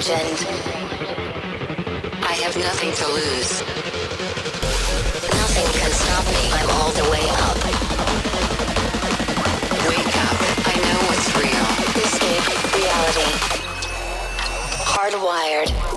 legend. I have nothing to lose. Nothing can stop me. I'm all the way up. Wake up. I know what's real. Escape reality. Hardwired.